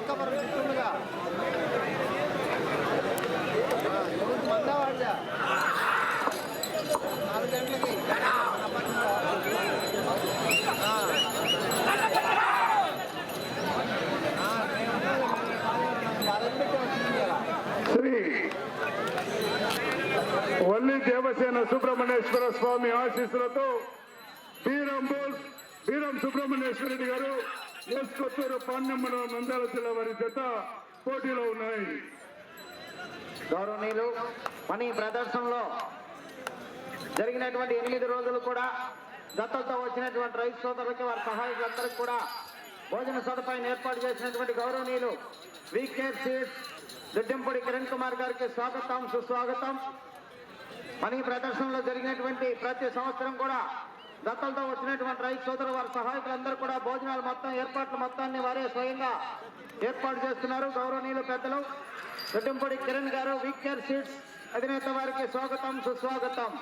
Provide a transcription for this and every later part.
Cover గుర్తుండగా మందావాడ 4 గంటలకి శ్రీ వల్లి దేవసేన సుబ్రహ్మణ్యేశ్వర స్వామి ఆశీస్సులతో బీరం సుబ్రహ్మణ్యేశ్వర రెడ్డి గారు ఎస్ కొత్తూరు పాణ్యమ్మల నంద్యాల జిల్లా వారి జత పోటీలో ఉన్నాయి. గౌరవనీయులు మన ఈ ప్రదర్శనలో జరిగినటువంటి 8 రోజులు కూడా దత్తలతో వచ్చినటువంటి రైతు సోదరులకి వారి సహాయకులందరికీ కూడా భోజన సదుపాయం ఏర్పాటు చేసినటువంటి గౌరవనీయులు వీకేర్ సీడ్స్ దుడ్డెంపూడి కిరణ్ కుమార్ గారికి స్వాగతం సుస్వాగతం. మన ఈ ప్రదర్శనలో జరిగినటువంటి ప్రతి సంవత్సరం కూడా దత్తలతో వచ్చినటువంటి రైతు సోదరులు వారి సహాయకులందరూ కూడా భోజనాలు మొత్తం ఏర్పాట్లు మొత్తాన్ని వారే స్వయంగా ఏర్పాటు చేస్తున్నారు. గౌరవనీయులు పెద్దలు దుడ్డెంపూడి కిరణ్ గారు వీకేర్ సీడ్స్ అధినేత వారికి స్వాగతం సుస్వాగతం.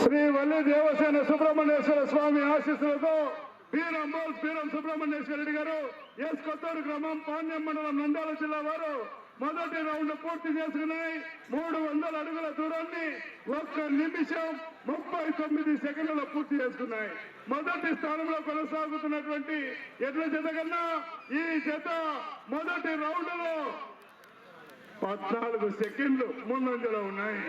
శ్రీ వల్లి దేవసేన సుబ్రహ్మణ్యేశ్వర స్వామి ఆశీస్సులతో బీరం సుబ్రహ్మణ్యేశ్వర రెడ్డి గారు ఎస్ కొత్తూరు గ్రామం పాణ్యం మండలం నంద్యాల జిల్లా వారు మొదటి రౌండ్ పూర్తి చేసుకున్నాయి. 300 అడుగుల దూరాన్ని 1 నిమిషం 39 సెకండ్లలో పూర్తి చేసుకున్నాయి. మొదటి స్థానంలో కొనసాగుతున్నటువంటి ఎడ్ల జత కన్నా ఈ జత మొదటి రౌండ్ లో 14 సెకండ్లు ముందంజలో ఉన్నాయి.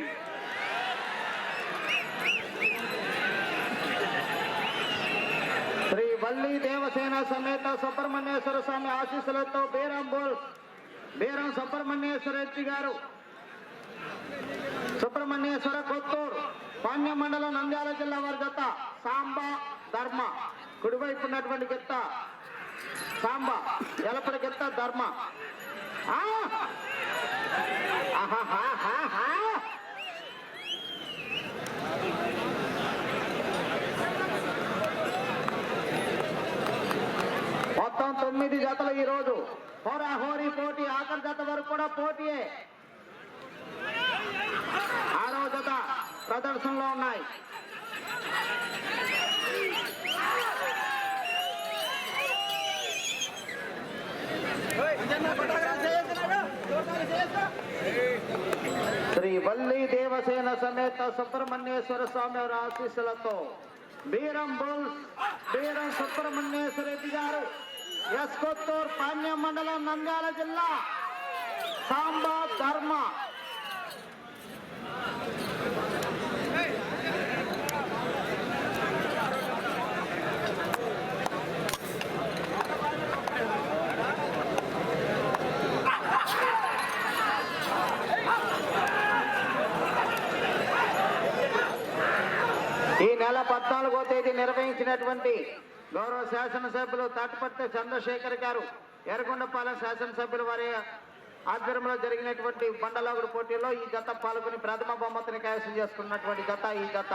శ్రీ వల్లి దేవసేన సమేత సుబ్రహ్మణ్యేశ్వర స్వామి ఆశీస్సులతో బీరం సుబ్రహ్మణ్యేశ్వర రెడ్డి గారు సుబ్రహ్మణ్యేశ్వర కొత్తూరు పాణ్య మండలం నంద్యాల జిల్లా వారి జత సాంబా ధర్మ, కుడివైపు ఉన్నటువంటి గిత్త సాంబా, ఎలపడి గిత్త ధర్మ. మొత్తం 9 జతలు ఈ రోజు హోరాహోరీ పోటీ. ఆఖరి జత వరకు కూడా పోటీయే. 6వ జత ప్రదర్శనలో ఉన్నాయి. శ్రీ వల్లి దేవసేన సమేత సుబ్రహ్మణ్యేశ్వర స్వామి వారి ఆశీస్సులతో బీరం సుబ్రహ్మణ్యేశ్వర రెడ్డి గారు ఎస్ కొత్తూరు పాణ్యం మండలం నంద్యాల జిల్లా సాంబా ధర్మ. ఈ నెల 14వ తేదీ నిర్వహించినటువంటి గౌరవ శాసనసభ్యులు తాటిపత్తి చంద్రశేఖర్ గారు ఎర్రగొండపాలెం శాసనసభ్యులు వారి ఆధ్వర్యంలో జరిగినటువంటి బండలాగుడు పోటీలో ఈ జత పాల్గొని ప్రథమ బహుమతిని కైవసం చేసుకున్నటువంటి జత ఈ జత.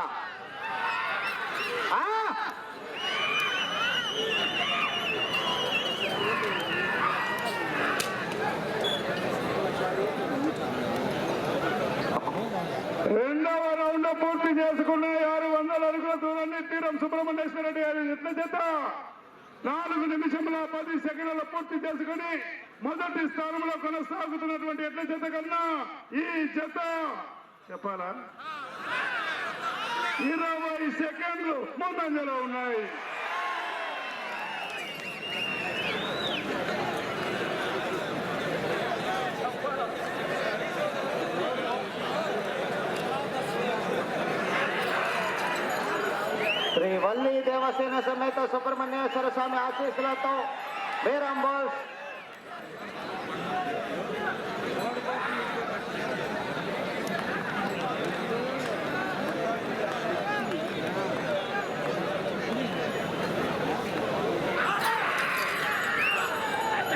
రెండవ రౌండ్ పూర్తి చేసుకున్న 600 అడుగుల దూరాన్ని బీరం సుబ్రహ్మణ్యేశ్వర రెడ్డి గారి ఎట్ల జత 4 నిమిషముల 10 సెకండ్ల పూర్తి చేసుకుని మొదటి స్థానంలో కొనసాగుతున్నటువంటి ఎట్ల జత కన్నా ఈ జత చెప్పాలా 20 సెకండ్లు ముందంజలో ఉన్నాయి. శ్రీ వల్లి దేవసేన సమేత సుబ్రహ్మణ్యేశ్వర స్వామి ఆశీస్సులతో బీరం బోస్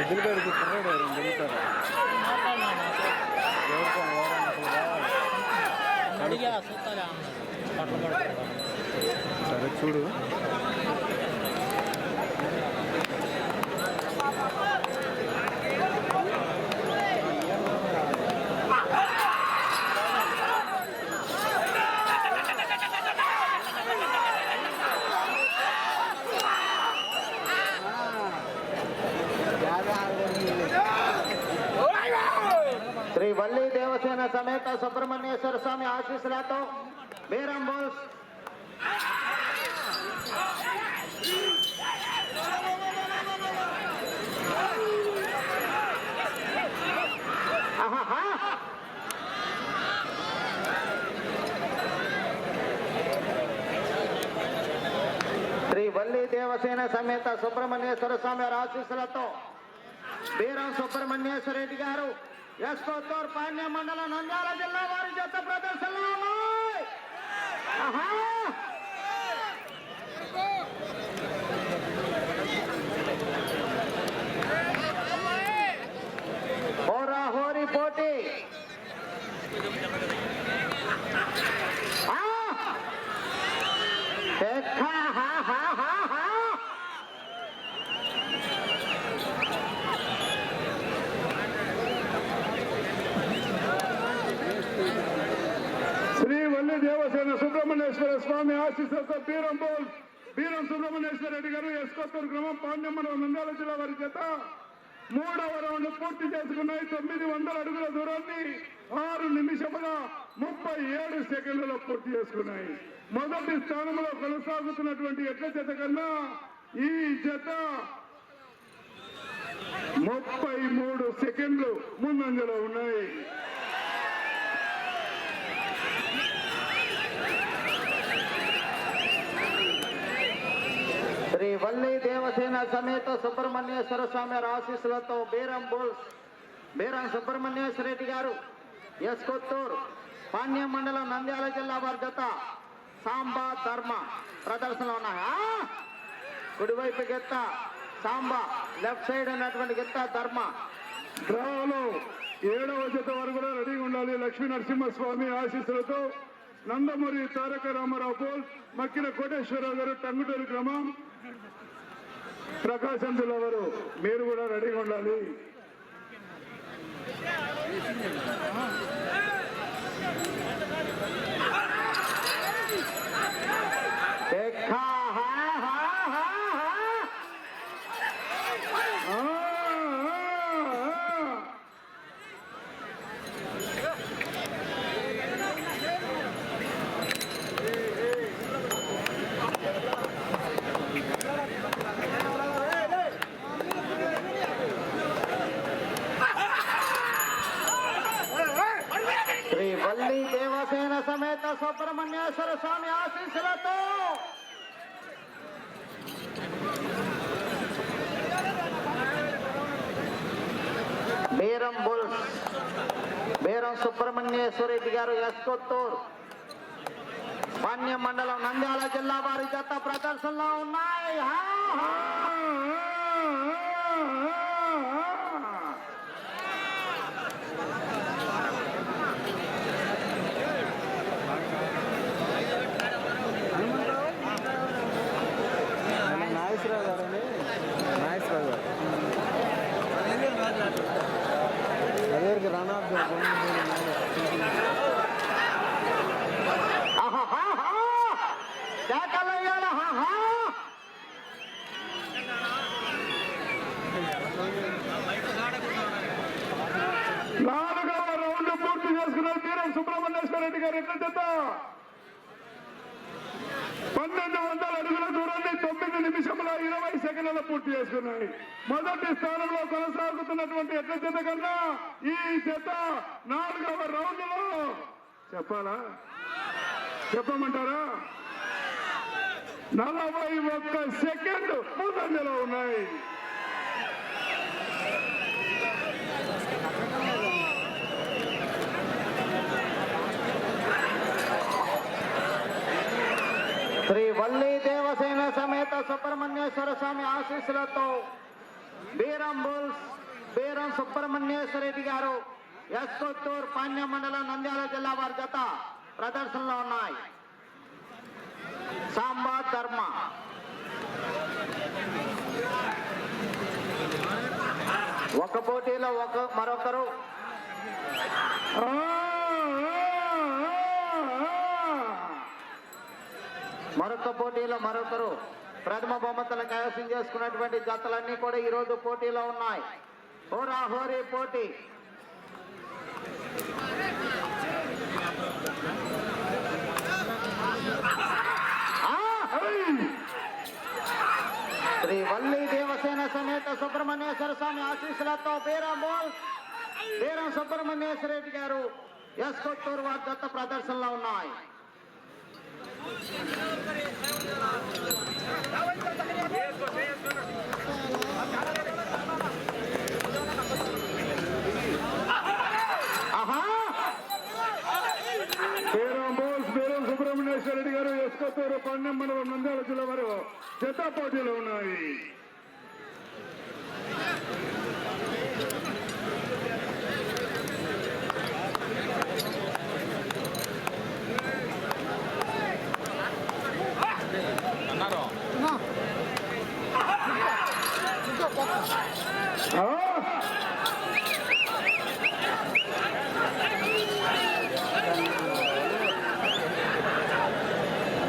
ఎద్దులు పెడితే కుర్రాడు ఎవరు తిరుగుతారు సరే చూడు శ్రీ వల్లి దేవసేన సమేత సుబ్రహ్మణ్యేశ్వర స్వామి ఆశీస్సులతో బీరం బోల్స్ ఆహాహా. శ్రీ వల్లి దేవసేన సమేత సుబ్రహ్మణ్యేశ్వర స్వామి వారి ఆశీస్సులతో బీరం సుబ్రహ్మణ్యేశ్వర రెడ్డి గారు ఎస్కోత్తూర్ పాణ్య మండల నంద్యాల జిల్లా వారి జత ప్రదర్శనలో ఉన్నాయి. ఆహా. హోరాహోరీ పోటీ. ఆ! ఎక్కా, హా, హా, హా, హా. శ్రీ వల్లి దేవసేన సుబ్రహ్మణ్యేశ్వర స్వామి ఆశీస్సులతో బీరం సుబ్రహ్మణ్యేశ్వర రెడ్డి గారు ఎస్కోత్తూరు గ్రామం పాండ్యం మండలం నంద్యాల జిల్లా వారి చేత 3వ రౌండ్ పూర్తి చేసుకున్నాయి. 900 అడుగుల దూరాన్ని 6 నిమిషముల 37 సెకండ్లలో పూర్తి చేసుకున్నాయి. మొదటి స్థానంలో కొనసాగుతున్నటువంటి ఎడ్ల జత కన్నా ఈ జత 33 సెకండ్లు ముందంజలో ఉన్నాయి. శ్రీ వల్లి దేవసేన సమేత సుబ్రహ్మణ్యేశ్వర స్వామి వారి ఆశీస్సులతో బీరం బోల్స్ బీరం సుబ్రహ్మణ్యేశ్వర రెడ్డి గారు ఎస్కొత్తూరు పాణ్యం మండలం నంద్యాల జిల్లా వారి జత సాంబా ధర్మ ప్రదర్శనలో ఉన్నాయి. కుడివైపు గెత్త సాంబా, లెఫ్ట్ సైడ్ ఉన్నటువంటి గెత్త ధర్మ. డ్రాలో 7వ జత వరకు కూడా రెడీగా ఉండాలి. లక్ష్మీ నరసింహస్వామి ఆశీస్సులతో నందమూరి తారక రామారావు పోల్, మక్కిన కోటేశ్వరరావు గారు టంగుటూరు గ్రామం ప్రకాశం జిల్లా వారు మీరు కూడా రెడీగా ఉండాలి. ఎక్కా, హా, హా, హా, హా. ఆ, ఆ, ఆ. శ్రీ వల్లి దేవసేన సమేత సుబ్రహ్మణ్యేశ్వర స్వామి ఆశీస్సులతో బీరం బుల్స్ బీరం సుబ్రహ్మణ్యేశ్వర రెడ్డి గారు ఎస్కొత్తూరు పాణ్యం మండలం నంద్యాల జిల్లా వారి జత ప్రదర్శనలో ఉన్నాయి. హా, హా. నాగేశ్వరరావు గారండి, నాగేశ్వరరావు గారు అదేరికి రానాథ్ ఆహాహా. కేకలయ్యాల, హా, హా. 4వ రౌండ్ పూర్తి చేసుకున్నారు. బీరం సుబ్రహ్మణ్యేశ్వర రెడ్డి గారు ఎట్ల జత 1200 అడుగుల దూరాన్ని 9 నిమిషముల 20 సెకండ్లలో పూర్తి చేసుకున్నాయి. మొదటి స్థానంలో కొనసాగుతున్నటువంటి ఎట్ల జత కన్నా ఈ జత 4వ రౌండ్ లో చెప్పాలా, చెప్పమంటారా, 41 సెకండ్ ముందంజలో ఉన్నాయి. శ్రీ వల్లి దేవసేన సమేత సుబ్రహ్మణ్యేశ్వర స్వామి ఆశీస్సులతో బీరం బుల్స్ బీరం సుబ్రహ్మణ్యేశ్వర రెడ్డి గారు ఎస్కొత్తూరు పాణ్యం మండలం నంద్యాల జిల్లా వారి జత ప్రదర్శనలో ఉన్నాయి. సాంబా ధర్మ ఒక పోటీలో మరొకరు మరొక పోటీలో మరొకరు ప్రథమ బహుమతులు కైవసం చేసుకున్నటువంటి జతలన్నీ కూడా ఈ రోజు పోటీలో ఉన్నాయి. హోరాహోరీ పోటీ. శ్రీ వల్లి దేవసేన సమేత సుబ్రహ్మణ్యేశ్వర స్వామి ఆశీస్సులతో బీరం సుబ్రహ్మణ్యేశ్వర రెడ్డి గారు ఎస్కొత్తూరు వారి జత ప్రదర్శనలో ఉన్నాయి. బీరం సుబ్రహ్మణ్యేశ్వర రెడ్డి గారు ఎస్కొత్తూరు పాణ్యం మండలం నంద్యాల జిల్లా వారు జత పోటీలో ఉన్నాయి.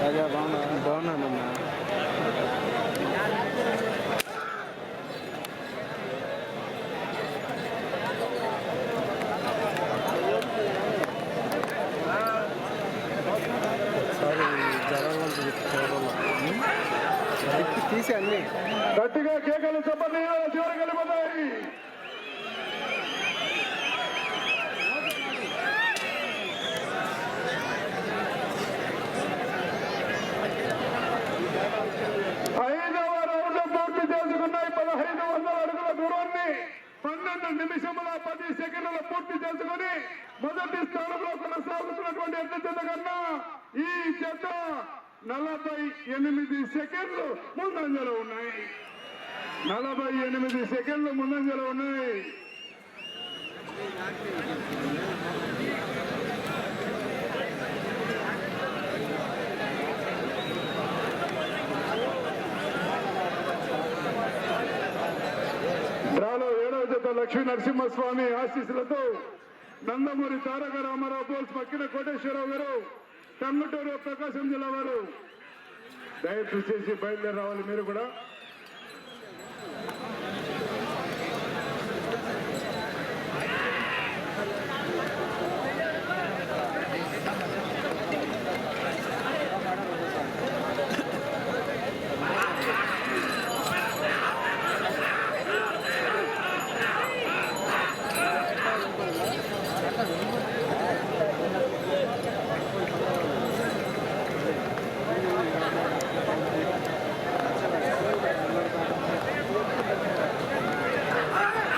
రాజా బాగున్నానన్నా. సారీ జ్వరం తీసి అన్ని గట్టిగా కేకలు చెప్పండి, చివరికి వెళ్ళిపోతాయి. ఐదవ రౌండ్ పూర్తి చేసుకున్నాయి. 1500 అడుగుల దూరాన్ని 12 నిమిషముల 10 సెకండ్ల పూర్తి చేసుకుని మొదటి స్థానంలో కొనసాగుతున్నటువంటి ఎడ్ల జత కన్నా ఈ జత 48 సెకండ్లు ముందంజలో ఉన్నాయి. 48 సెకండ్లు ముందంజలో ఉన్నాయి. డ్రాలో 7వ జత లక్ష్మీ నరసింహస్వామి ఆశీస్సులతో నందమూరి తారక రామారావు బోల్స్ పక్కిన కోటేశ్వరరావు గారు టంగుటూరు ప్రకాశం జిల్లా వారు దయచేసి బయలుదేరి రావాలి. మీరు కూడా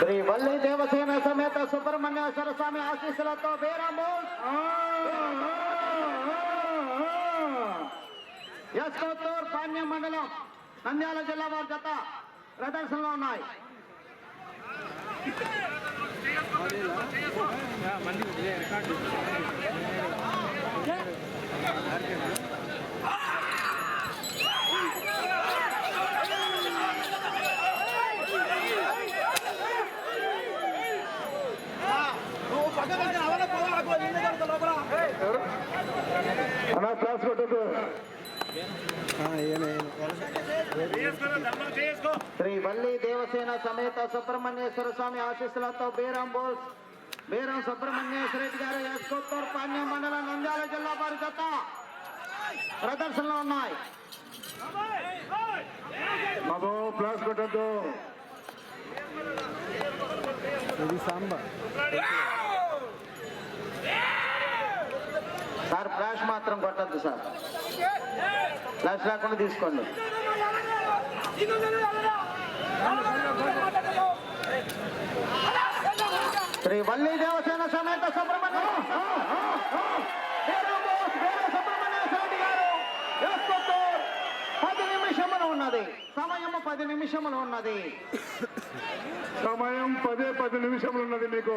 శ్రీ వల్లి దేవసేన సమేత సుబ్రహ్మణ్యేశ్వర స్వామి ఆశీస్సులతో బీరము ఎస్కొత్తూరు పాణ్యం మండలం నంద్యాల జిల్లా వారి జత ప్రదర్శనలో ఉన్నాయి. అలా క్లాస్ కొట్టదు. శ్రీ వల్లి దేవసేన సమేత సుబ్రహ్మణ్యేశ్వర స్వామి ఆశీస్సులతో బీరం సుబ్రహ్మణ్యేశ్వర రెడ్డి గారు ఎస్కొత్తూరు పాణ్యం మండలం నంద్యాల జిల్లా వారి జత ప్రదర్శనలో ఉన్నాయి. బాబు క్లాస్ కొట్టద్దు. ఇది సాంబా సార్ ఫ్లాష్ మాత్రం కొట్టద్దు సార్, ఫ్లాష్ లేకుండా తీసుకోండి. శ్రీ వల్లి దేవసేన సమేత సుబ్రహ్మణ్యేశ్వర రెడ్డి గారు ఎస్కొత్తూరు 10 నిమిషములు ఉన్నది. సమయం 10 నిమిషములు ఉన్నది. సమయం 10 నిమిషములు ఉన్నది మీకు.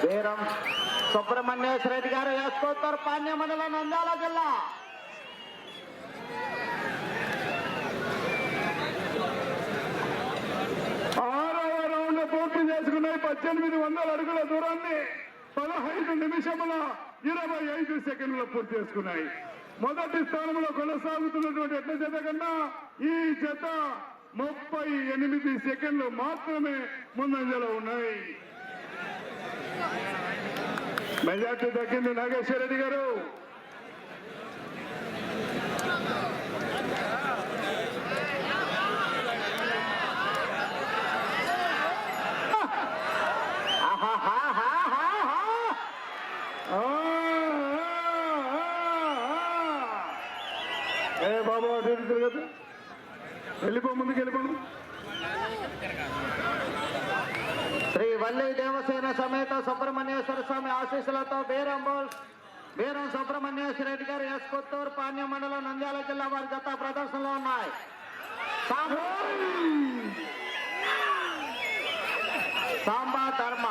వీరం సుబ్రహ్మణ్యేశ్వర రెడ్డి గారు ఎస్కోత్తర్ పాణ్య మండలం నంద్యాల జిల్లా. పూర్తి చేసుకున్నాయి. 1800 అడుగుల దూరాన్ని 15 నిమిషముల 25 సెకండ్ల పూర్తి చేసుకున్నాయి. మొదటి స్థానంలో కొనసాగుతున్నటువంటి ఎట్ల జత కన్నా ఈ జత 38 సెకండ్లు మాత్రమే ముందంజలో ఉన్నాయి. మెజార్టీ దక్కింది నాగేశ్వర రెడ్డి గారు. బాబా కదా వెళ్ళిపో, ముందుకు వెళ్ళిపోను. శ్రీ వల్లి దేవసేన సమేత సుబ్రహ్మణ్యేశ్వర స్వామి ఆశీస్సులతో బీరం సుబ్రహ్మణ్యేశ్వర రెడ్డి గారు ఎస్కొత్తూరు పాణ్య మండలం నంద్యాల జిల్లా వారి జత ప్రదర్శనలో ఉన్నాయి. సాంబా ధర్మ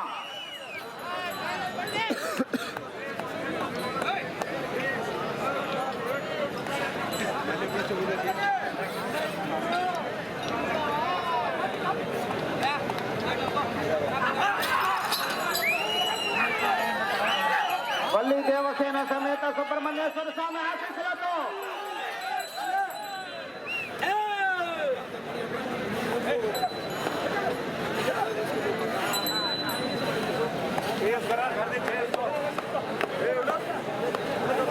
వల్లి దేవసేన సమేత సుబ్రహ్మణ్యేశ్వర స్వామి ఆశీస్సులతో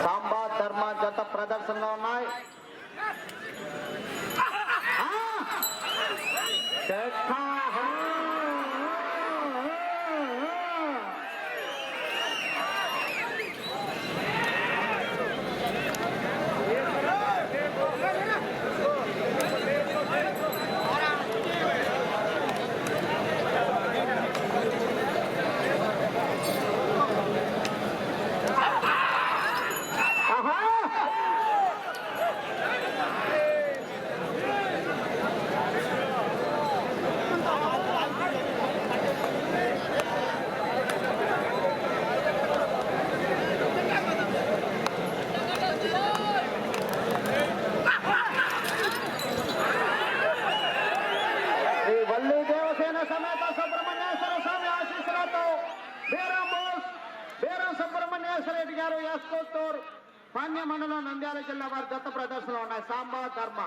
సాంబా ధర్మ జత ప్రదర్శనలో ఉన్నాయి. పాణ్య మండలం నంద్యాల జిల్లా వారి జత ప్రదర్శనలో ఉన్నాయి. సాంబా ధర్మ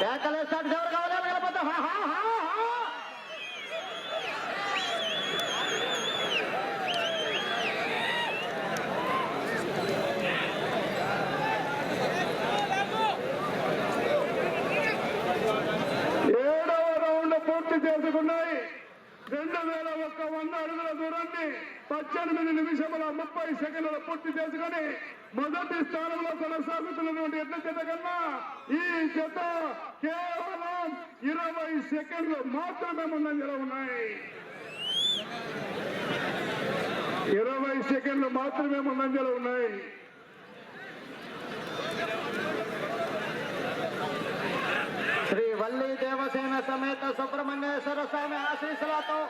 కేకలేస్తాడు. ఎవరు కావాలి వెళ్ళిపోతా. చేసుకున్నాయి. 2100 అడుగుల దూరాన్ని 18 నిమిషముల 30 సెకండ్ల పూర్తి చేసుకుని మొదటి స్థానంలో కొనసాగుతున్నటువంటి ఎడ్ల జత కన్నా ఈ జత కేవలం 20 సెకండ్లు మాత్రమే ముందంజలో ఉన్నాయి. 20 సెకండ్లు మాత్రమే ముందంజలో ఉన్నాయి. శ్రీ వల్లి దేవసేన సమేత సుబ్రహ్మణ్యేశ్వర స్వామి ఆశీస్సులతో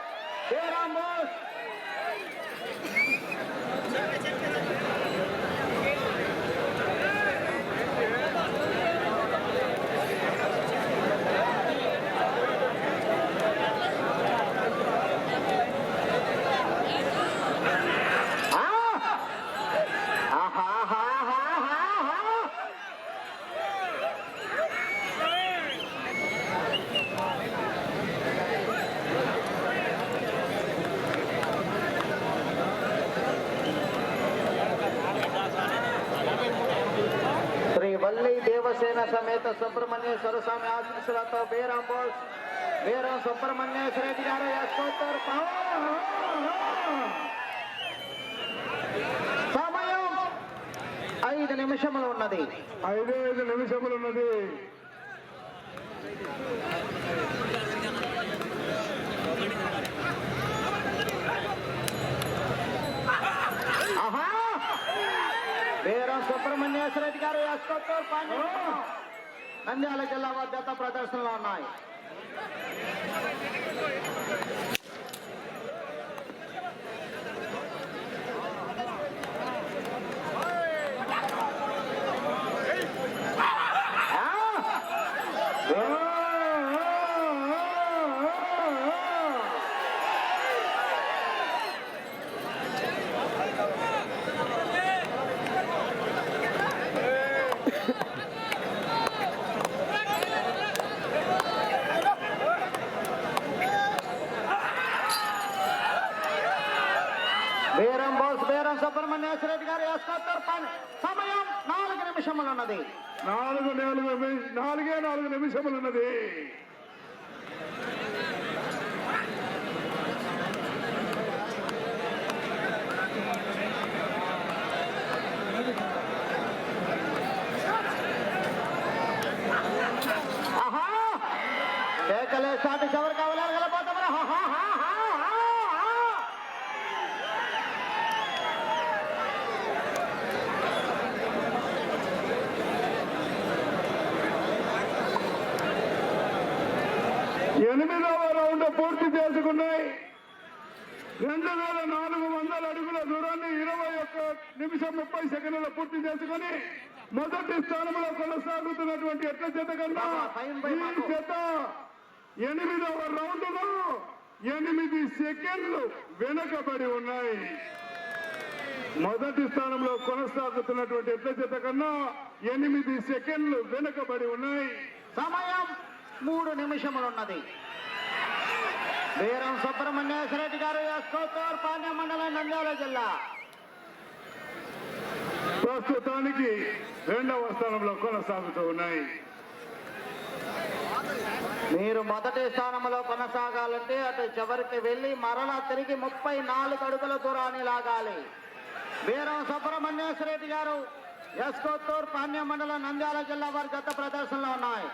దేవసేన సమేత సుబ్రహ్మణ్యేశ్వర స్వామి ఆశీస్సులతో బీరం సుబ్రహ్మణ్యేశ్వర రెడ్డి గారు ఎస్కోత్తూరు. సమయం 5 నిమిషములు ఉన్నది. 5 నిమిషములు ఉన్నది. ఆహా వీరం సుబ్రహ్మణ్యేశ్వర రెడ్డి గారు ఎస్కొత్తూరు పాండ్యం నంద్యాల జిల్లా వారి జత ప్రదర్శనలో ఉన్నాయి. వీరం సుబ్రహ్మణ్యేశ్వర రెడ్డి గారు ఎస్కొత్తూరు పాండ్యం సమయం 4 నిమిషములు ఉన్నది. 4 నిమిషములు ఉన్నది. ఆహా కేకలే సాటి చివరికి అవలేగలపోతామని ఎనిమిదవ రౌండ్ పూర్తి చేసుకున్నాయి. 2400 అడుగుల దూరాన్ని 21 నిమిషం 30 సెకండ్ల పూర్తి చేసుకుని మొదటి స్థానంలో కొనసాగుతున్నటువంటి ఎట్ల జత కన్నా ఈ జత 8వ రౌండ్ లో 8 సెకండ్లు వెనకబడి ఉన్నాయి. మొదటి స్థానంలో కొనసాగుతున్నటువంటి ఎట్ల జత కన్నా 8 సెకండ్లు వెనకబడి ఉన్నాయి. సమయం 3 నిమిషములు ఉన్నది. వీరం సుబ్రహ్మణ్యేశ్వర రెడ్డి గారు ఎస్కొత్తూరు పాండ్యం మండలం నంద్యాల జిల్లా ప్రస్తుతానికి 2వ స్థానంలో కొనసాగుతూ ఉన్నాయి. మీరు మొదటి స్థానంలో కొనసాగాలంటే అటు చివరికి వెళ్లి మరలా తిరిగి 34 అడుగుల దూరాన్ని లాగాలి. వీరం సుబ్రహ్మణ్యేశ్వర రెడ్డి గారు ఎస్కొత్తూరు పాండ్యం మండలం నంద్యాల జిల్లా వారి జత ప్రదర్శనలో ఉన్నాయి.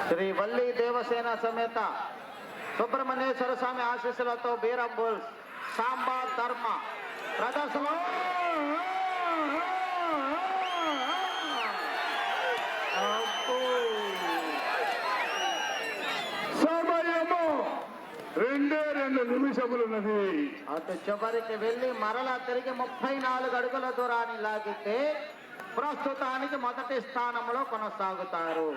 శ్రీ వల్లి దేవసేన సమేత సుబ్రహ్మణ్యేశ్వర స్వామి ఆశీస్సులతో వీరం బుల్స్ సాంబా ధర్మ ప్రదర్శన సమయము 2 నిమిషములున్నది. అటు చివరికి వెళ్లి మరలా తిరిగి 34 అడుగుల దూరాన్ని లాగితే ప్రస్తుతానికి మొదటి స్థానంలో కొనసాగుతారు.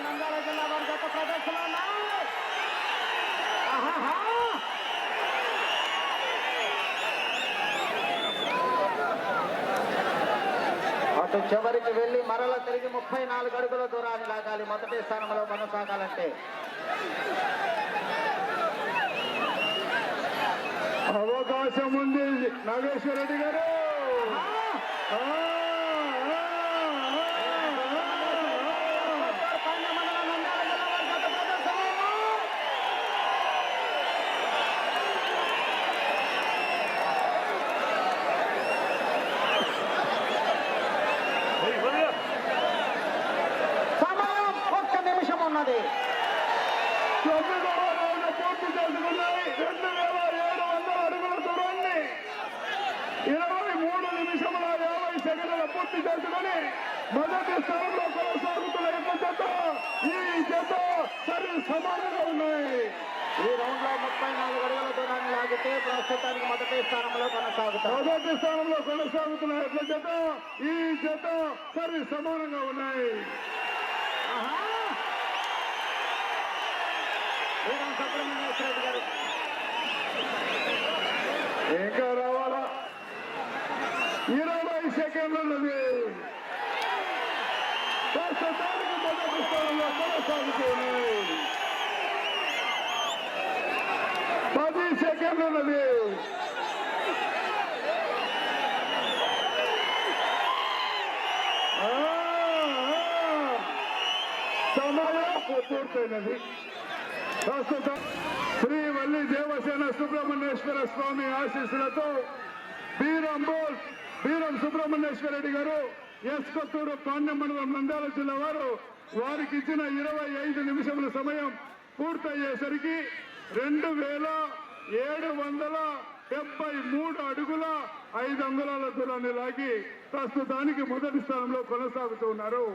నంద్యాల జిల్లా వారి జత ప్రదర్శనలో ఉన్నాయి. అటు చివరికి వెళ్లి మరల తిరిగి 34 అడుగుల దూరాన్ని లాగాలి మొదటి స్థానంలో కొనసాగాలంటే. అవకాశం ఉంది నాగేశ్వర రెడ్డి గారు. సమయం 1 నిమిషం ఉన్నది. 9వ రౌండ్ పూర్తి చేసుకున్నాయి. 2700 అడుగుల దూరాన్ని 23 నిమిషముల 50 సెకండ్ల పూర్తి చేసుకుని మొదటి స్థానంలో కొనసాగుతున్న ఎట్ల జత ఈ జత సరి సమానంగా ఉన్నాయి. ఈ రౌండ్ లో 34 అడుగుల దూరాన్ని లాగితే ప్రస్తుతానికి మొదటి స్థానంలో కొనసాగుతారు. మొదటి స్థానంలో కొనసాగుతున్న ఎట్ల జత ఈ జత సరి సమానంగా ఉన్నాయి. వీరం సుబ్రహ్మణ్యేశ్వర రెడ్డి గారు ఇంకా రావాలా? 20 సెకండ్లు ఉన్నది. ప్రస్తుతానికి మొదటి స్థానంలో కొనసాగుతున్నాయి. 10 సెకండ్లు ఉన్నది. సమయం పూర్తయినది. ప్రస్తుతం శ్రీ వల్లి దేవసేన సుబ్రహ్మణ్యేశ్వర స్వామి ఆశీస్సులతో బీరం సుబ్రహ్మణ్యేశ్వర రెడ్డి గారు ఎస్ కొత్తూరు పాండ్యం మండలం నంద్యాల జిల్లా వారు వారికి ఇచ్చిన 25 నిమిషముల సమయం పూర్తయ్యేసరికి 2773 అడుగుల 5 అంగుళాల దూరాన్ని లాగి ప్రస్తుతానికి మొదటి స్థానంలో కొనసాగుతూ ఉన్నారు.